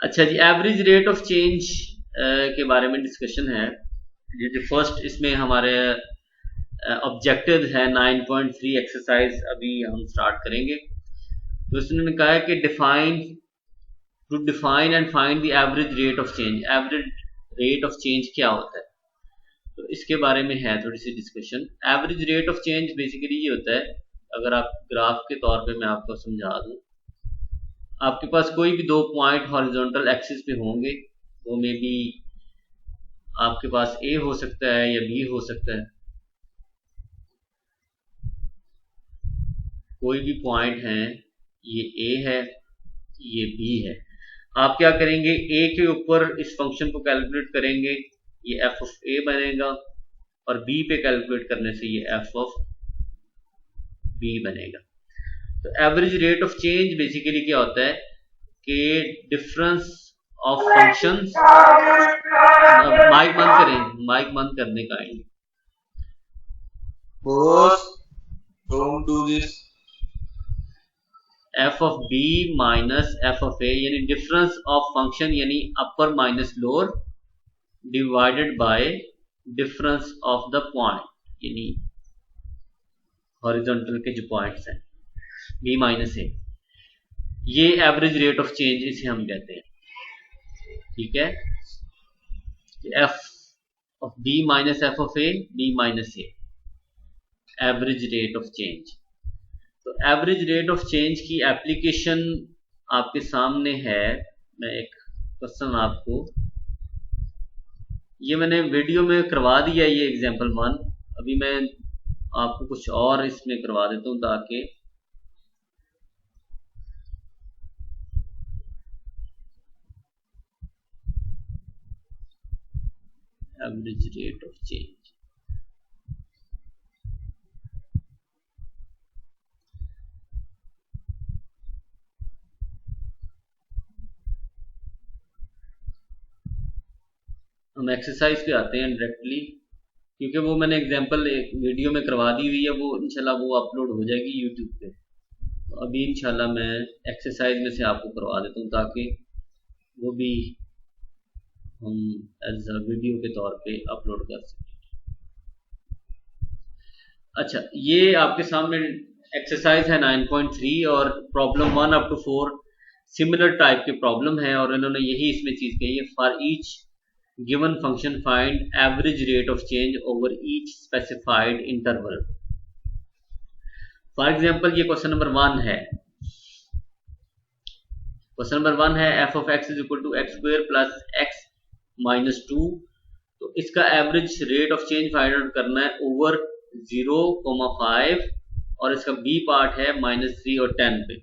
अच्छा जी, average rate of change के बारे में डिस्कशन है। ये जो फर्स्ट इसमें हमारे ऑब्जेक्टिव है 9.3 एक्सरसाइज, अभी हम स्टार्ट करेंगे। तो इसने कहा है कि define and find the average rate of change. Average rate of change क्या होता है, तो इसके बारे में है थोड़ी सी discussion. Average rate of change basically ये होता है, अगर आप ग्राफ के तौर पे मैं आपको समझा दूं, आपके पास कोई भी दो पॉइंट हॉरिजॉन्टल एक्सिस पे होंगे, वो मे बी आपके पास ए हो सकता है या बी हो सकता है, कोई भी पॉइंट है, ये ए है, ये बी है। आप क्या करेंगे, ए के ऊपर इस फंक्शन को कैलकुलेट करेंगे, ये एफ ऑफ ए बनेगा, और बी पे कैलकुलेट करने से ये एफ ऑफ बी बनेगा। तो average rate of change basically क्या होता है कि डिफरेंस ऑफ फंक्शंस। माइक बंद करें, माइक बंद करने का है। Boss, don't do this. F of b minus f of a, यानी डिफरेंस ऑफ फंक्शन यानी upper minus lower divided by difference of the point, यानी हॉरिजॉन्टल के जो पॉइंट्स हैं बी माइनस ए, ये एवरेज रेट ऑफ चेंज इसे हम कहते हैं। ठीक है, f of b minus f of a, b minus a, average rate of change. तो एवरेज रेट ऑफ चेंज की एप्लीकेशन आपके सामने है। मैं एक क्वेश्चन आपको, ये मैंने वीडियो में करवा दिया, ये एग्जांपल 1। अभी मैं आपको कुछ और इसमें करवा देता हूं ताकि एवरेज रेट ऑफ चेंज। हम एक्सरसाइज पे आते हैं डायरेक्टली, क्योंकि वो मैंने एग्जांपल एक वीडियो में करवा दी हुई है, वो इंशाल्लाह वो अपलोड हो जाएगी यूट्यूब पे। तो अभी इंशाल्लाह मैं एक्सरसाइज में से आपको करवा देता हूँ ताकि वो भी हम एज अ वीडियो के तौर पे अपलोड कर सकें। अच्छा, ये आपके सामने एक्सरसाइज है 9.3 और problem 1 up to 4 similar type के प्रॉब्लम है, और इन्होंने यही इसमें चीज कही है, for each given function find average rate of change over each specified interval. For example ये क्वेश्चन नंबर 1 है। क्वेश्चन नंबर 1 है f of x is equal to x square plus x minus 2। तो इसका average rate of change find out करना है over 0,5, और इसका B part है -3 और 10 पे।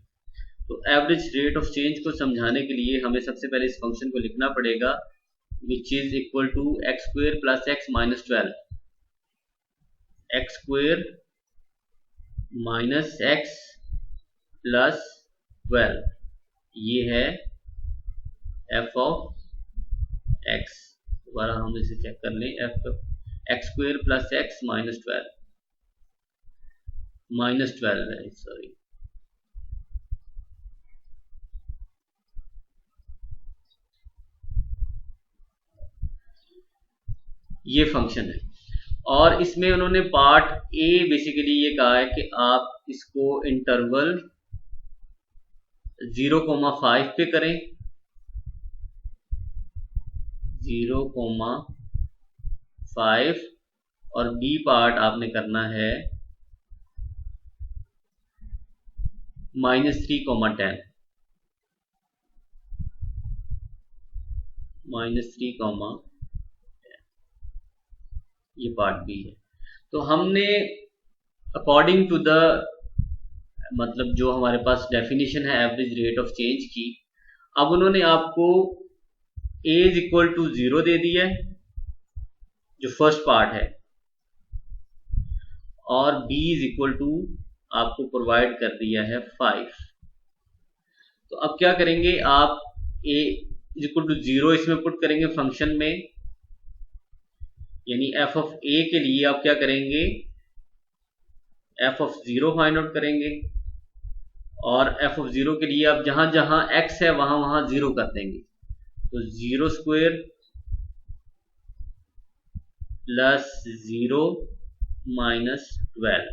तो एवरेज रेट ऑफ चेंज को समझाने के लिए हमें सबसे पहले इस फंक्शन को लिखना पड़ेगा, which is equal to x square plus x minus 12, x square minus x plus 12, ये है एफ ऑफ एक्स। दोबारा हम इसे चेक कर लें, F x square plus x minus 12 है, सॉरी, ये फंक्शन है। और इसमें उन्होंने पार्ट ए बेसिकली ये कहा है कि आप इसको इंटरवल 0,5 पे करें, 0,5, और बी पार्ट आपने करना है -3,10, -3,10, ये पार्ट बी है। तो हमने अकॉर्डिंग टू द, मतलब जो हमारे पास डेफिनेशन है एवरेज रेट ऑफ चेंज की, अब उन्होंने आपको ए इज इक्वल टू 0 दे दिया है जो फर्स्ट पार्ट है, और बी इज इक्वल टू आपको प्रोवाइड कर दिया है 5। तो अब क्या करेंगे, आप ए इज इक्वल टू 0 इसमें पुट करेंगे फंक्शन में, यानी एफ ऑफ ए के लिए आप क्या करेंगे, एफ ऑफ 0 फाइंड आउट करेंगे, और एफ ऑफ जीरो के लिए अब जहां जहां एक्स है वहां वहां जीरो कर देंगे, तो 0 स्क्वायर प्लस 0 माइनस 12।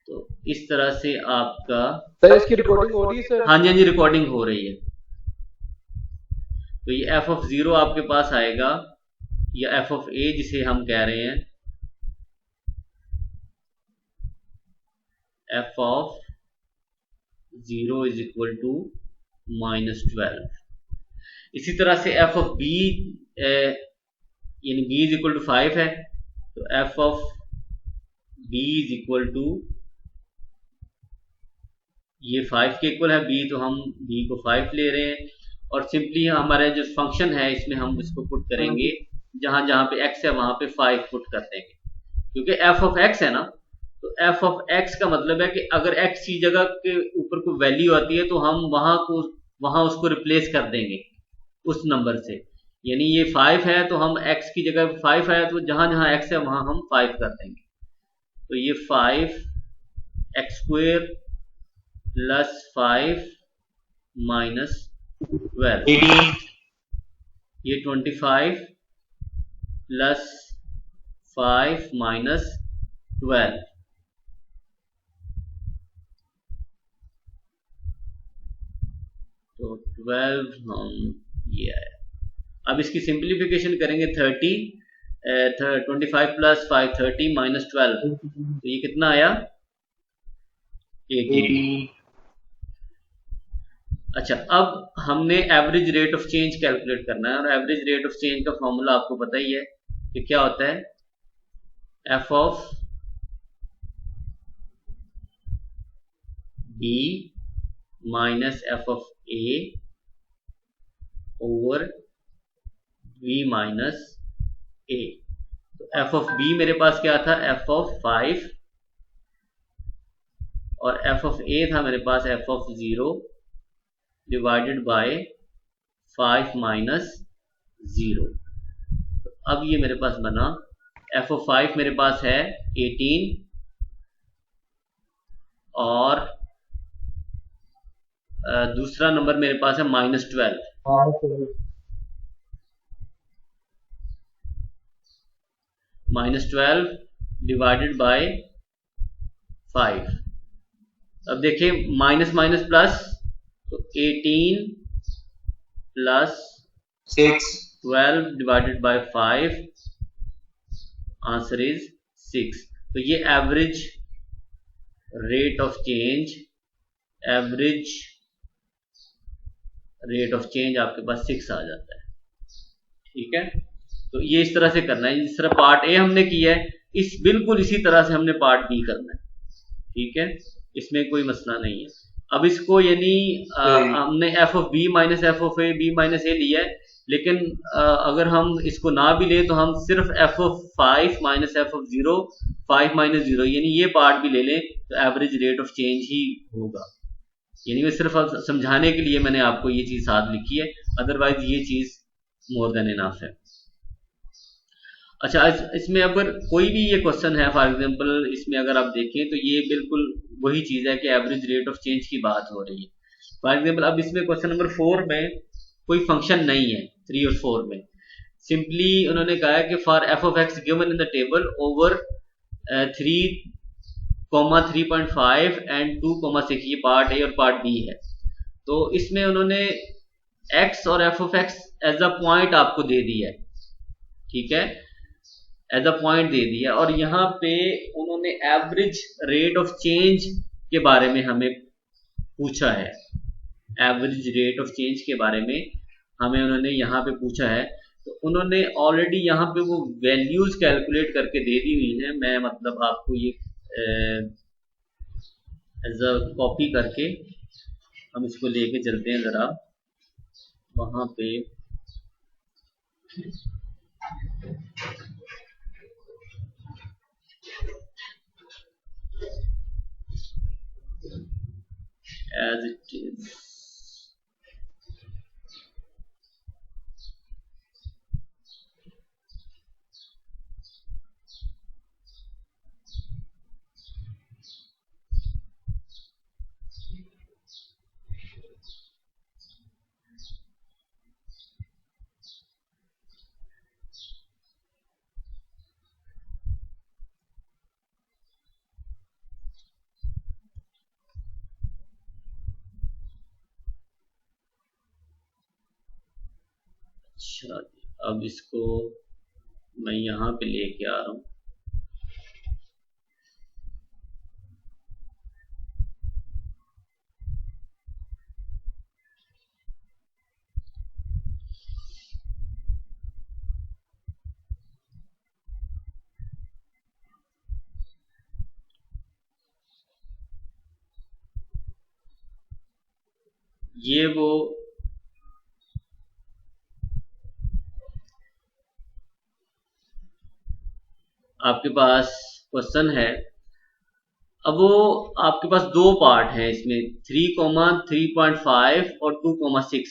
तो इस तरह से आपका सर इसकी रिकॉर्डिंग हो रही है सर? हाँ जी हाँ जी रिकॉर्डिंग हो रही है। तो ये एफ ऑफ जीरो आपके पास आएगा, या एफ ऑफ ए जिसे हम कह रहे हैं, f of zero is equal to minus 12। इसी तरह से एफ ऑफ बी यानी बी इज इक्वल टू 5 है, तो f of b is equal to, ये 5 के इक्वल है बी, तो हम बी को 5 ले रहे हैं और सिंपली हमारा जो फंक्शन है इसमें हम इसको पुट करेंगे, जहां जहां पे x है वहां पे 5 पुट कर देंगे, क्योंकि f ऑफ x है ना। तो f ऑफ x का मतलब है कि अगर x की जगह के ऊपर कोई वैल्यू आती है तो हम वहां उसको रिप्लेस कर देंगे उस नंबर से। यानी ये 5 है तो हम x की जगह 5 आया तो जहां जहां x है वहां हम 5 कर देंगे। तो ये 5x स्क्वायर प्लस 5 माइनस 12, ये 25 प्लस 5 माइनस 12, तो 12 हम ये आया। अब इसकी सिंप्लीफिकेशन करेंगे 25 प्लस 5 30 माइनस 12, तो ये कितना आया 18। अच्छा, अब हमने average rate of change calculate करना है और एवरेज रेट ऑफ चेंज का फॉर्मूला आपको पता ही है कि क्या होता है, f of b minus f of a over b minus a. तो एफ ऑफ बी मेरे पास क्या था, एफ ऑफ 5, और एफ ऑफ ए था मेरे पास f of 0 divided by 5 minus 0। तो अब ये मेरे पास बना एफ ऑफ 5 मेरे पास है 18 और दूसरा नंबर मेरे पास है माइनस 12, माइनस 12 डिवाइडेड बाय 5। अब देखिए माइनस माइनस प्लस, तो 18 plus 6 12 divided by 5, answer is 6। तो ये average rate of change, average rate of change आपके पास 6 आ जाता है। ठीक है, तो ये इस तरह से करना है, जिस तरह पार्ट ए हमने किया है बिल्कुल इसी तरह से हमने पार्ट बी करना है। ठीक है, इसमें कोई मसला नहीं है। अब इसको यानी हमने f of b minus f of a, b minus a लिया है, लेकिन अगर हम इसको ना भी लें तो हम सिर्फ F of 5 minus f of 0, 5 minus 0 यानी ये पार्ट भी ले लें तो एवरेज रेट ऑफ चेंज ही होगा। यानी मैं सिर्फ समझाने के लिए मैंने आपको ये चीज साथ लिखी है, अदरवाइज ये चीज मोर देन इनफ है। अच्छा, इसमें अगर कोई भी ये क्वेश्चन है, फॉर एग्जांपल इसमें अगर आप देखें तो ये बिल्कुल वही चीज है कि एवरेज रेट ऑफ चेंज की बात हो रही है। फॉर एग्जांपल अब इसमें क्वेश्चन नंबर 4 में कोई फंक्शन नहीं है, 3 और 4 में सिंपली उन्होंने कहा है कि for F of x given in the table over 3,3.5 and 2,6, ये पार्ट ए और पार्ट बी है। तो इसमें उन्होंने एक्स और f of x as a point आपको दे दिया है, ठीक है, एज अ पॉइंट दे दिया, और यहाँ पे उन्होंने एवरेज रेट ऑफ चेंज के बारे में हमें पूछा है। एवरेज रेट ऑफ चेंज के बारे में हमें उन्होंने यहाँ पे पूछा है, तो उन्होंने ऑलरेडी यहाँ पे वो वैल्यूज कैलकुलेट करके दे दी हुई है। मैं मतलब आपको ये एज अ कॉपी करके हम इसको लेके चलते हैं जरा वहां पे। as it is, अच्छा, अब इसको मैं यहाँ पे लेके आ रहा हूँ। ये वो आपके पास क्वेश्चन है। अब वो आपके पास दो पार्ट हैं इसमें, 3,3.5 और 2,6,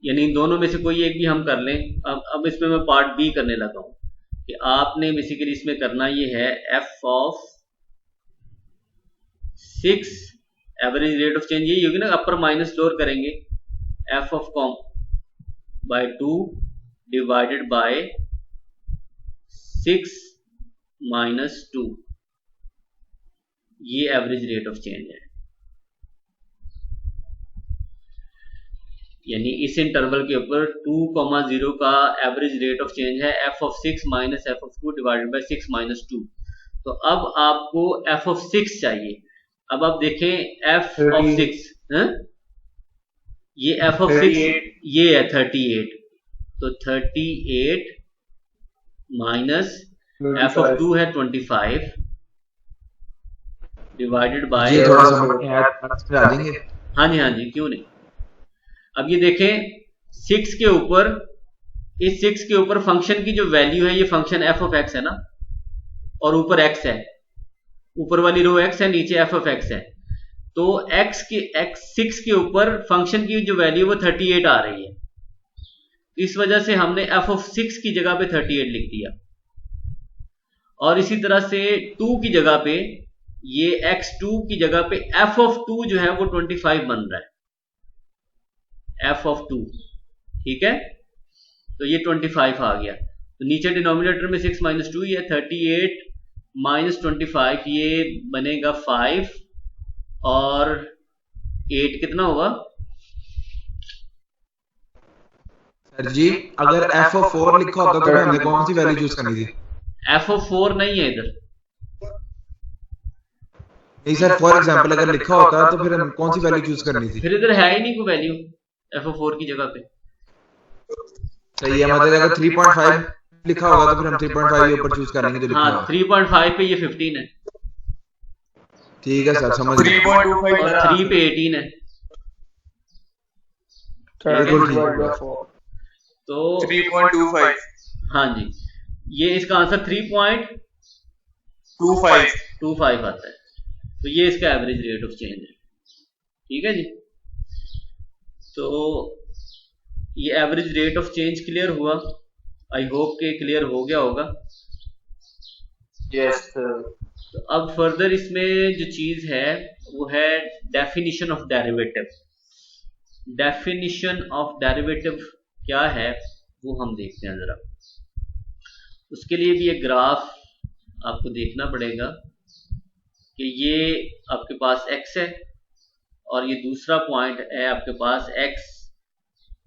यानी इन दोनों में से कोई एक भी हम कर लें। अब इसमें मैं पार्ट बी करने लगा हूं कि आपने बेसिकली इसमें करना ये है f of 6 average rate of change, यही होगी ना, अपर माइनस लोअर करेंगे, एफ ऑफ कॉम बाय 2 डिवाइडेड बाय 6 माइनस 2, ये एवरेज रेट ऑफ चेंज है। यानी इस इंटरवल के ऊपर 2,0 का एवरेज रेट ऑफ चेंज है f of 6 minus f of 2 divided by 6 minus 2। तो अब आपको एफ ऑफ 6 चाहिए। अब आप देखें एफ ऑफ 6 है, ये एफ ऑफ 6 ये है 38, तो 38 माइनस एफ ऑफ 2 है 25 डिवाइडेड बाय, हाँ जी क्यों नहीं। अब ये देखें 6 के ऊपर, इस 6 के ऊपर फंक्शन की जो वैल्यू है, ये फंक्शन एफ ऑफ एक्स है ना, और ऊपर एक्स है, ऊपर वाली रो एक्स है, नीचे एफ ऑफ एक्स है। तो एक्स 6 के ऊपर फंक्शन की जो वैल्यू वो 38 आ रही है, इस वजह से हमने एफ ऑफ 6 की जगह पे 38 लिख दिया। और इसी तरह से 2 की जगह पे, ये x2 की जगह पे एफ ऑफ 2 जो है वो 25 बन रहा है, एफ ऑफ 2, ठीक है। तो ये 25 आ गया। तो नीचे डिनोमिनेटर में 6 माइनस 2, ये 38 माइनस 25, ये बनेगा 5 और 8 कितना होगा सर जी? अगर एफ ऑफ 4 लिखा होता तो हमने कौन सी वैल्यू चूज करनी थी? एफ ऑफ 4 नहीं है इधर। नहीं सर, फॉर एग्जांपल अगर लिखा होता तो फिर हम कौन सी वैल्यू चूज करनी थी? फिर इधर है ही नहीं कोई वैल्यू एफ ऑफ 4 की जगह पे। सही है, मतलब अगर 3.5 लिखा होगा तो फिर हम 3.5 के ऊपर चूज करेंगे जो लिखा है। हाँ, 3.5 पे ये 15 है, ठीक है सर, समझ गए। 3.25 और 3 पे 18 है, तो 3.25, हाँ जी, ये इसका आंसर 3.25 आता है। तो ये इसका एवरेज रेट ऑफ चेंज है, ठीक है जी। तो ये average rate of change clear हुआ, आई होप के क्लियर हो गया होगा। Yes sir. तो अब फर्दर इसमें जो चीज है वो है definition of derivative. Definition of derivative क्या है वो हम देखते हैं जरा। उसके लिए भी एक ग्राफ आपको देखना पड़ेगा कि ये आपके पास x है और ये दूसरा पॉइंट है आपके पास x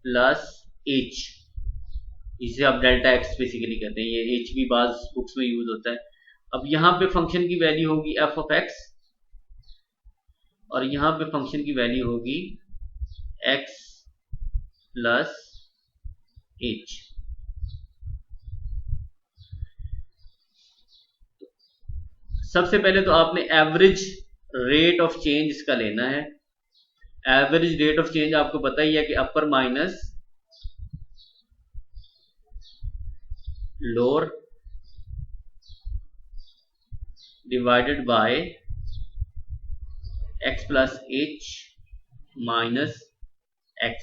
प्लस h, इसे आप डेल्टा x बेसिकली कहते हैं, ये h भी बाज बुक्स में यूज होता है। अब यहाँ पे फंक्शन की वैल्यू होगी f ऑफ x और यहाँ पे फंक्शन की वैल्यू होगी x प्लस h। सबसे पहले तो आपने एवरेज रेट ऑफ चेंज इसका लेना है। एवरेज रेट ऑफ चेंज आपको पता ही है कि अपर minus lower divided bye x plus h minus x,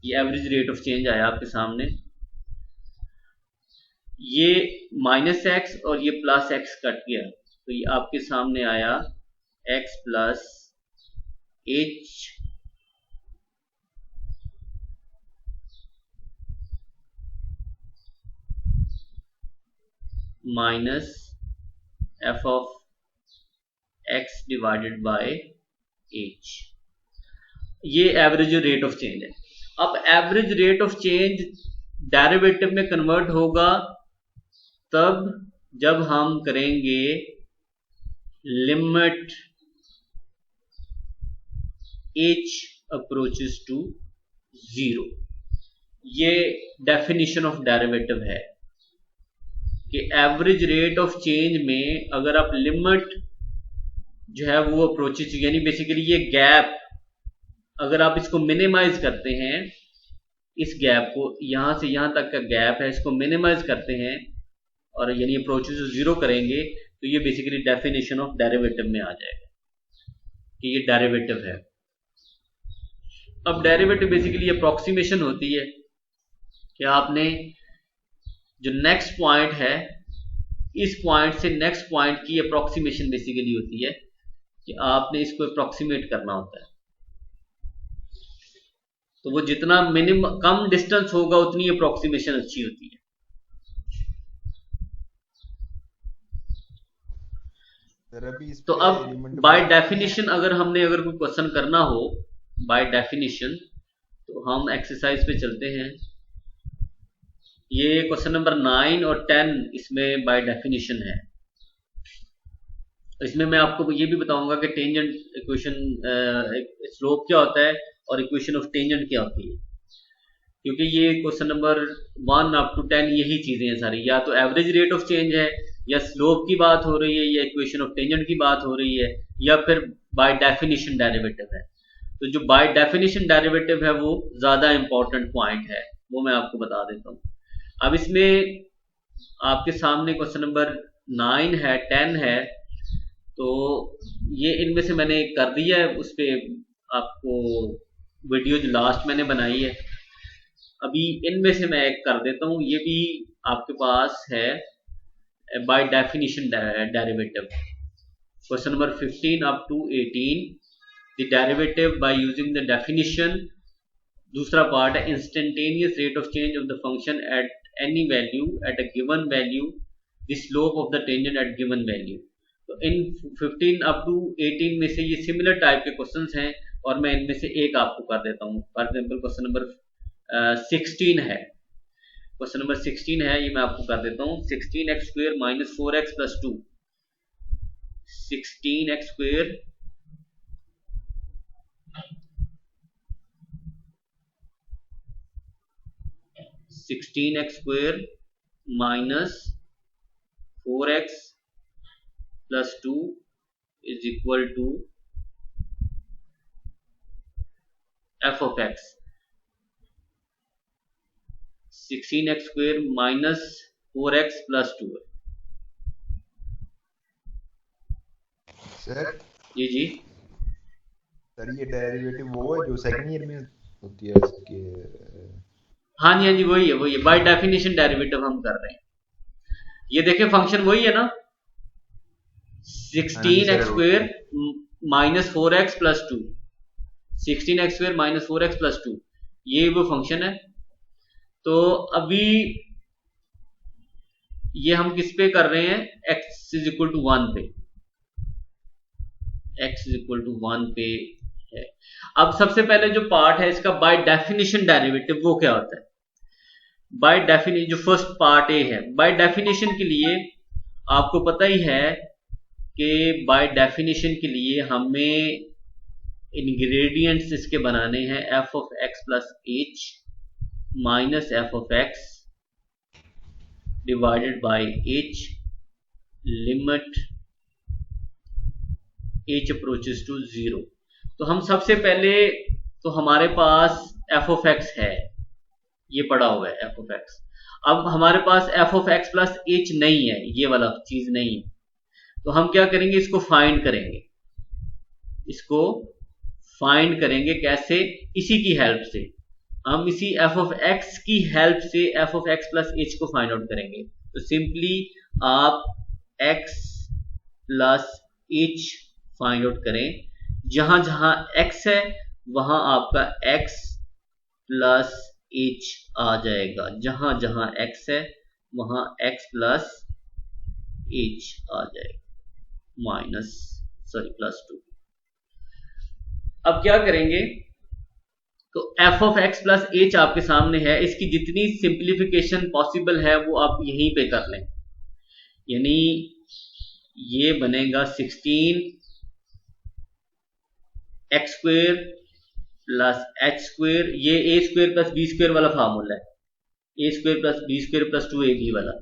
ये एवरेज रेट ऑफ चेंज आया आपके सामने। ये माइनस एक्स और ये प्लस एक्स कट गया, तो ये आपके सामने आया x plus h minus f of x divided by h, ये एवरेज रेट ऑफ चेंज है। अब average rate of change derivative में कन्वर्ट होगा तब जब हम करेंगे लिमिट h अप्रोचेस टू 0। ये डेफिनेशन ऑफ डेरिवेटिव है कि एवरेज रेट ऑफ चेंज में अगर आप लिमिट जो है वो अप्रोचेस, यानी बेसिकली ये गैप अगर आप इसको मिनिमाइज करते हैं, इस गैप को यहां से यहां तक का गैप है इसको मिनिमाइज करते हैं और यानी अप्रोचेस टू 0 करेंगे तो ये बेसिकली डेफिनेशन ऑफ डेरिवेटिव में आ जाएगा कि ये डेरिवेटिव है। अब डेरिवेटिव बेसिकली अप्रोक्सीमेशन होती है कि आपने जो नेक्स्ट पॉइंट है इस पॉइंट से नेक्स्ट पॉइंट की अप्रोक्सीमेशन बेसिकली होती है कि आपने इसको अप्रोक्सीमेट करना होता है। तो वो जितना मिनिमम कम डिस्टेंस होगा उतनी अप्रोक्सीमेशन अच्छी होती है। तो अब बाय डेफिनेशन अगर कोई क्वेश्चन करना हो बाय डेफिनेशन तो हम एक्सरसाइज पे चलते हैं। ये क्वेश्चन नंबर 9 और 10 इसमें बाय डेफिनेशन है। इसमें मैं आपको ये भी बताऊंगा कि टेंजेंट इक्वेशन स्लोप क्या होता है और इक्वेशन ऑफ टेंजेंट क्या होती है, क्योंकि ये क्वेश्चन नंबर 1 अप टू 10 यही चीजें हैं सारी, या तो एवरेज रेट ऑफ चेंज है या स्लोप की बात हो रही है या इक्वेशन ऑफ टेंजेंट की बात हो रही है या फिर बाय डेफिनेशन डेरिवेटिव है। तो जो बाय डेफिनेशन डेरिवेटिव है वो ज्यादा इंपॉर्टेंट पॉइंट है, वो मैं आपको बता देता हूँ। अब इसमें आपके सामने क्वेश्चन नंबर 9 है 10 है, तो ये इनमें से मैंने कर दिया है, उस पर आपको वीडियो जो लास्ट मैंने बनाई है अभी इनमें से मैं एक कर देता हूँ। ये भी आपके पास है by definition derivative, question number 15 up to 18 the derivative by using the definition. दूसरा पार्ट है instantaneous rate of change of the function at any value at a given value the slope of the tangent at given value. तो इन 15 up to 18 में से ये similar type के questions हैं और मैं इनमें से एक आपको कर देता हूँ। फॉर एग्जांपल क्वेश्चन नंबर 16 है, क्वेश्चन नंबर 16 है, ये मैं आपको कर देता हूँ। 16x² minus 4x plus 2, 16x² minus 4x plus 2 is equal to f of x। 16x² minus 4x plus 2 है। सर जी सर ये डेरिवेटिव वो है जो सेकंड ईयर में होती है इसके? हाँ जी वही है बाय डेफिनेशन डेरिवेटिव हम कर रहे हैं। ये देखिए फंक्शन वही है ना, 16x² minus 4x plus 2, 16x² minus 4x plus 2, ये वो फंक्शन है। तो अभी ये हम किस पे कर रहे हैं, x इज इक्वल टू 1 पे, x इज इक्वल टू 1 पे है। अब सबसे पहले जो पार्ट है इसका बाय डेफिनेशन डेरिवेटिव वो क्या होता है। बाय डेफिनेशन जो फर्स्ट पार्ट ए है, बाय डेफिनेशन के लिए आपको पता ही है कि बाय डेफिनेशन के लिए हमें इंग्रेडिएंट्स इसके बनाने हैं f of x plus h minus f of x divided by h limit h approaches to 0। तो हम सबसे पहले तो हमारे पास f of x है, ये पड़ा हुआ है f of x। अब हमारे पास f of x plus h नहीं है, ये वाला चीज नहीं है, तो हम क्या करेंगे, इसको फाइंड करेंगे। इसको फाइंड करेंगे कैसे, इसी की हेल्प से, हम इसी f of x की हेल्प से f of x plus h को फाइंड आउट करेंगे। तो सिंपली आप x plus h find out करें, जहां जहां x है वहां आपका x प्लस h आ जाएगा, जहां जहां x है वहां x प्लस h आ जाएगा, प्लस 2। अब क्या करेंगे, तो f of x plus H आपके सामने है, इसकी जितनी सिंप्लीफिकेशन पॉसिबल है वो आप यहीं पे कर लें। यानी ये बनेगा 16 x square plus h square, ये a square plus b square वाला फार्मूला है, a square plus b square plus 2ab वाला,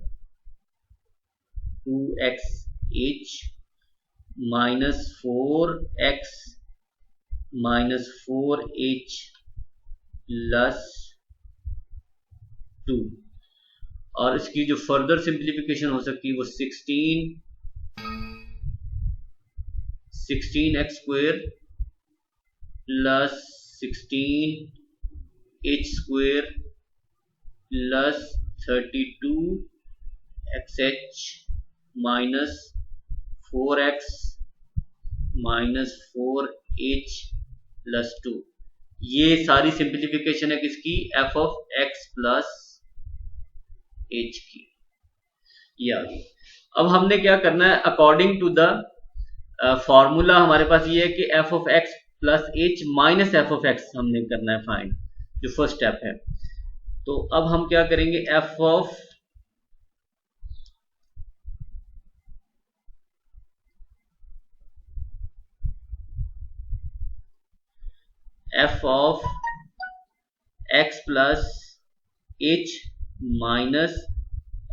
2xh minus 4x minus 4h plus 2, और इसकी जो फर्दर सिंप्लीफिकेशन हो सकती है वो 16x square plus 16h square plus 32xh minus 4x minus 4h plus 2। ये सारी सिंप्लीफिकेशन है किसकी, F of x plus H की। ये आ गई। अब हमने क्या करना है, अकॉर्डिंग टू द फॉर्मूला हमारे पास ये है कि F of x plus h minus f of x हमने करना है फाइंड, जो फर्स्ट स्टेप है। तो अब हम क्या करेंगे, f of x plus h minus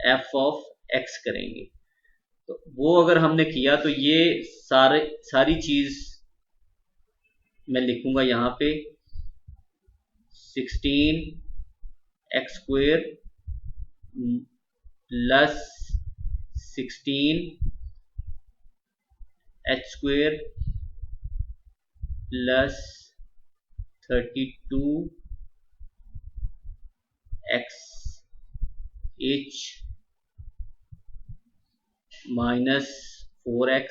f of x करेंगे। तो वो अगर हमने किया तो ये सारी चीज मैं लिखूंगा यहां पे, 16x square plus 16h square plus 32xh minus 4x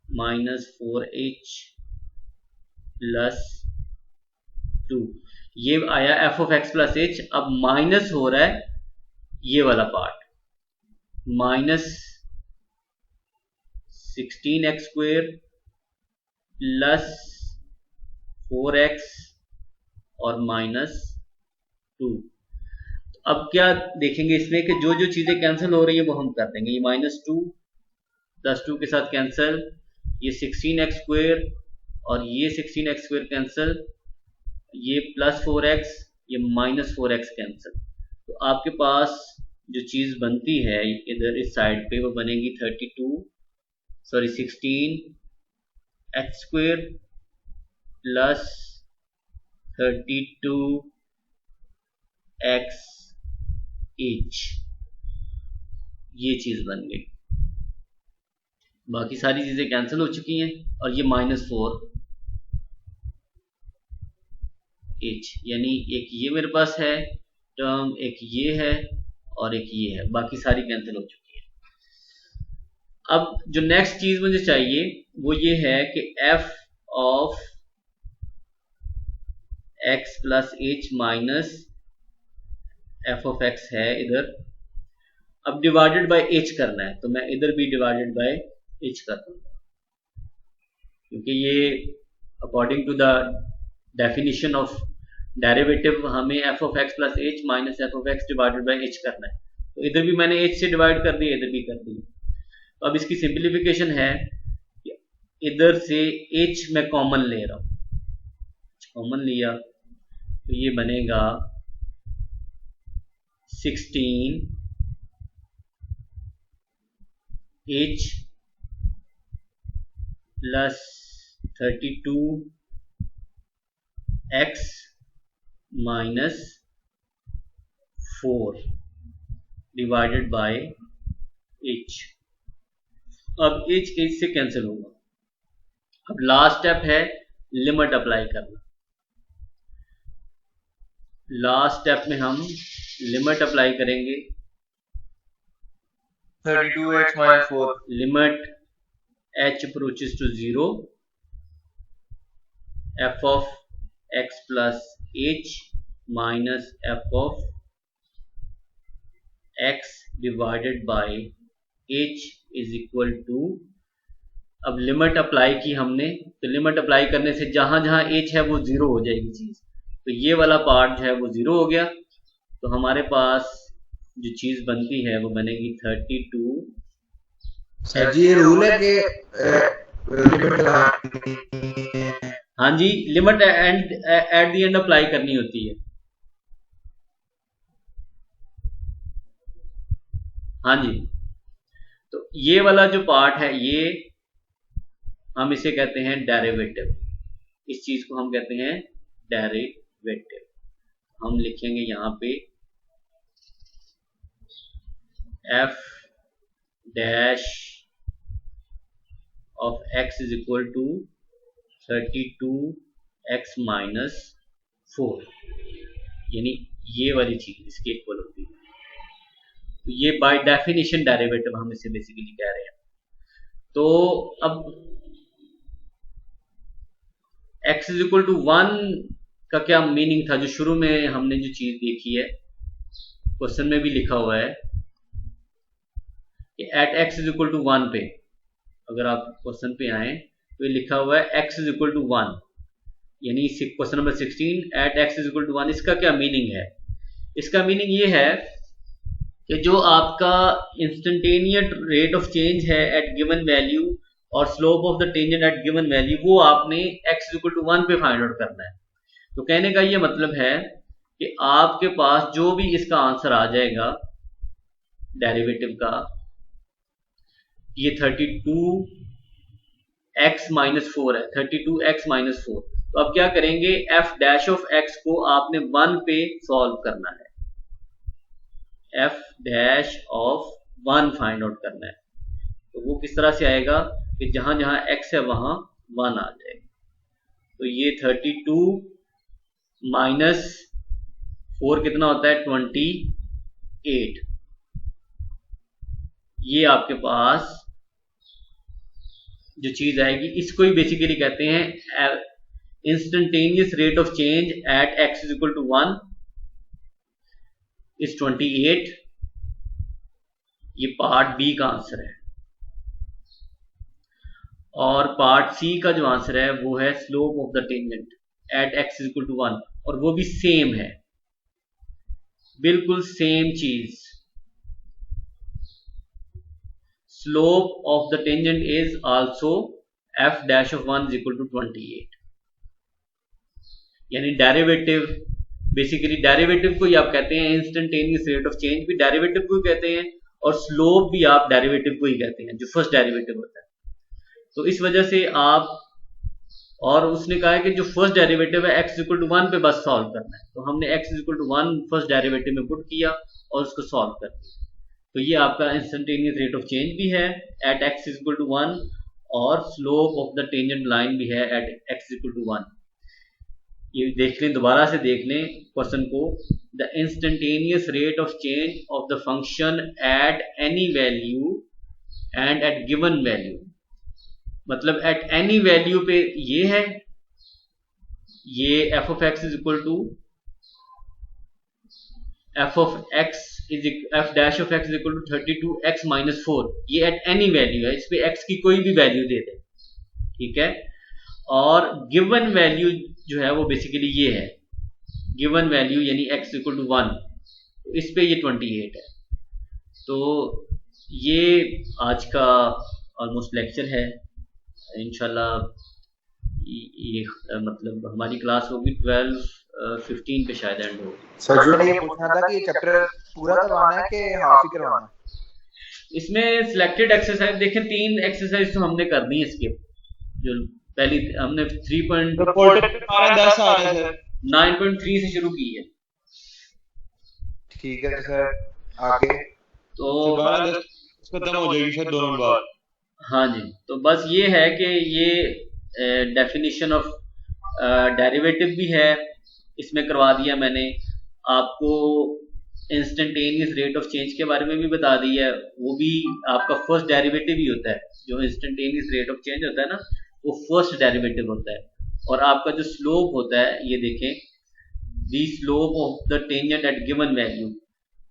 minus 4h plus 2। ये आया F of x plus H. अब माइनस हो रहा है ये वाला part, minus 16x square plus 4x और माइनस 2। अब क्या देखेंगे इसमें कि जो जो चीजें कैंसिल हो रही है वो हम कर देंगे। ये माइनस 2 प्लस 2 के साथ कैंसिल, ये 16x स्क्वेयर और ये 16x स्क्वेयर कैंसिल, ये प्लस 4x ये माइनस 4x कैंसिल। तो आपके पास जो चीज बनती है इधर इस साइड पे वो बनेगी 16x स्क्वेयर प्लस 32xh, ये चीज बन गई। बाकी सारी चीजें कैंसिल हो चुकी हैं और ये माइनस 4h, यानी एक ये मेरे पास है टर्म, एक ये है और एक ये है, बाकी सारी कैंसिल हो चुकी है। अब जो नेक्स्ट चीज मुझे चाहिए वो ये है कि f of x plus h minus f of x है इधर, अब डिवाइडेड बाय h करना है, तो मैं इधर भी डिवाइडेड बाय h कर दूंगा, क्योंकि ये according to the definition of derivative हमें f of x plus h minus f of x divided by h करना है। तो इधर भी मैंने h से डिवाइड कर दिया, इधर भी कर दिया। तो अब इसकी सिंप्लीफिकेशन है, इधर से h मैं कॉमन ले रहा हूं, कॉमन लिया तो ये बनेगा 16h plus 32x minus 4 divided by h। अब h से कैंसिल होगा। अब लास्ट स्टेप है लिमिट अप्लाई करना। लास्ट स्टेप में हम लिमिट अप्लाई करेंगे, 32x minus 4. Limit h approaches to 0, f of x plus h minus f of x divided by h is equal to, अब limit apply की हमने, तो limit apply करने से जहां जहां h है वो 0 हो जाएगी चीज, तो ये वाला पार्ट जो है वो 0 हो गया। तो हमारे पास जो चीज बनती है वो बनेगी 32। सर जी ये रूल है कि हाँ जी, limit at the end apply करनी होती है। हाँ जी, तो ये वाला जो पार्ट है ये हम इसे कहते हैं डेरिवेटिव। इस चीज को हम कहते हैं डेरिवेटिव। हम लिखेंगे यहां पे f dash of x is equal to 32x minus 4, यानी ये वाली चीज इसके इक्वल होती है। तो ये बाय डेफिनेशन डेरिवेटिव हम इसे बेसिकली कह रहे हैं। तो अब x इज इक्वल टू 1 का क्या मीनिंग था, जो शुरू में हमने जो चीज देखी है, क्वेश्चन में भी लिखा हुआ है कि at x is equal to 1 पे, अगर आप क्वेश्चन पे आए तो ये लिखा हुआ है x इज इक्वल टू 1, यानी question number 16 at x is equal to 1। इसका क्या मीनिंग है? इसका मीनिंग ये है कि जो आपका इंस्टेंटेनियस रेट ऑफ चेंज है एट गिवन वैल्यू और slope of the tangent at given value, वो आपने x इक्वल टू 1 पे फाइंड आउट करना है। तो कहने का ये मतलब है कि आपके पास जो भी इसका आंसर आ जाएगा डेरिवेटिव का, ये 32x माइनस 4 है, 32x माइनस 4। तो अब क्या करेंगे, f डैश ऑफ x को आपने 1 पे सॉल्व करना है, f dash of 1 find out करना है। तो वो किस तरह से आएगा कि जहां जहां x है वहां 1 आ जाएगा। तो ये 32 माइनस 4 कितना होता है, 28। ये आपके पास जो चीज आएगी इसको ही बेसिकली कहते हैं instantaneous rate of change at x is equal to 1 is 28। ये पार्ट बी का आंसर है। और पार्ट सी का जो आंसर है वो है slope of the tangent at x is equal to 1, और वो भी सेम है, बिल्कुल सेम चीज। Slope of the tangent is also f dash of 1 is equal to 28। यानी डेरिवेटिव, बेसिकली डेरिवेटिव को ही आप कहते हैं, इंस्टेंटेनियस रेट ऑफ चेंज भी डेरिवेटिव को ही कहते हैं, और स्लोप भी आप डेरिवेटिव को ही कहते हैं, जो फर्स्ट डेरिवेटिव होता है। तो इस वजह से आप, और उसने कहा है कि जो फर्स्ट डेरिवेटिव है x इक्वल टू 1 पे बस सॉल्व करना है। तो हमने x equal to 1 first derivative में पुट किया और उसको सॉल्व कर दिया। तो ये आपका इंस्टेंटेनियस रेट ऑफ चेंज भी है एट x इक्वल टू 1, और slope of the tangent line भी है एट x इक्वल टू 1। ये देख लें, दोबारा से देख लें क्वेश्चन को। The instantaneous rate of change of the function at any value and at given value, मतलब एट एनी वैल्यू पे ये है, ये f of x is equal to f dash of x is equal to 32x minus 4। ये eight any value है, इस पे x की कोई भी वैल्यू दे दे, ठीक है। और गिवन वैल्यू जो है वो बेसिकली ये है, गिवन वैल्यू यानी x इक्वल टू 1, तो इस पे ये 28 है। तो ये आज का ऑलमोस्ट लेक्चर है। इंशाल्लाह ये मतलब हमारी क्लास होगी 12-15 पे शायद एंड होगी। सर जो ये पूछना था कि ये चैप्टर पूरा करवाना है कि हाफ ही करवाना है? इसमें सिलेक्टेड एक्सरसाइज देखें, 3 एक्सरसाइज तो हमने कर दी है स्किप। जो पहली हमने 9.3 से शुरू की है, ठीक है सर। आगे तो खत्म हो जाएगी शायद 2 मिनट बाद। हाँ जी, तो बस ये है कि ये डेफिनेशन ऑफ डेरिवेटिव भी है, इसमें करवा दिया मैंने आपको। इंस्टेंटेनियस रेट ऑफ चेंज के बारे में भी बता दिया है, वो भी आपका फर्स्ट डेरिवेटिव ही होता है। जो इंस्टेंटेनियस रेट ऑफ चेंज होता है ना, वो फर्स्ट डेरिवेटिव होता है। और आपका जो स्लोप होता है, ये देखें, the slope of the tangent at given value,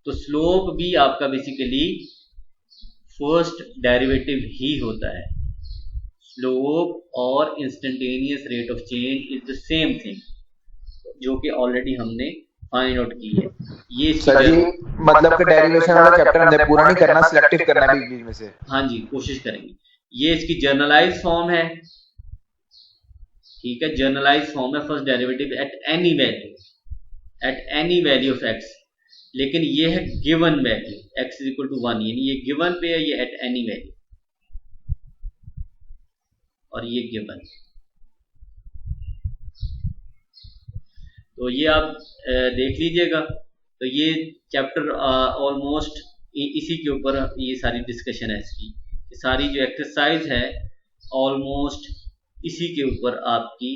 तो स्लोप भी आपका बेसिकली फर्स्ट डेरिवेटिव ही होता है। स्लोप और instantaneous rate of change is the same thing. जो कि ऑलरेडी हमने फाइंड आउट की है। ये सर जी मतलब कि डेरिवेशन वाला चैप्टर हमने पूरा नहीं करना, सिलेक्टिव करना है बीच में से। हाँ जी, कोशिश करेंगे। ये इसकी जर्नलाइज फॉर्म है, ठीक है, जर्नलाइज फॉर्म है first derivative at any value of x, लेकिन ये है given value x is equal to 1, यानी ये गिवन पे है, ये एट एनी वैल्यू, और ये गिवन। तो ये आप देख लीजिएगा। तो ये चैप्टर ऑलमोस्ट इसी के ऊपर ये सारी डिस्कशन है इसकी, सारी जो एक्सरसाइज है ऑलमोस्ट इसी के ऊपर आपकी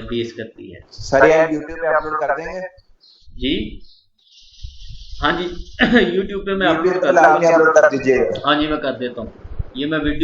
बेस करती है। सर ये YouTube पे अपलोड कर देंगे जी? हाँ जी YouTube पे मैं अपलोड कर दीजिएगा। हाँ जी मैं कर देता हूँ, ये मैं वीडियो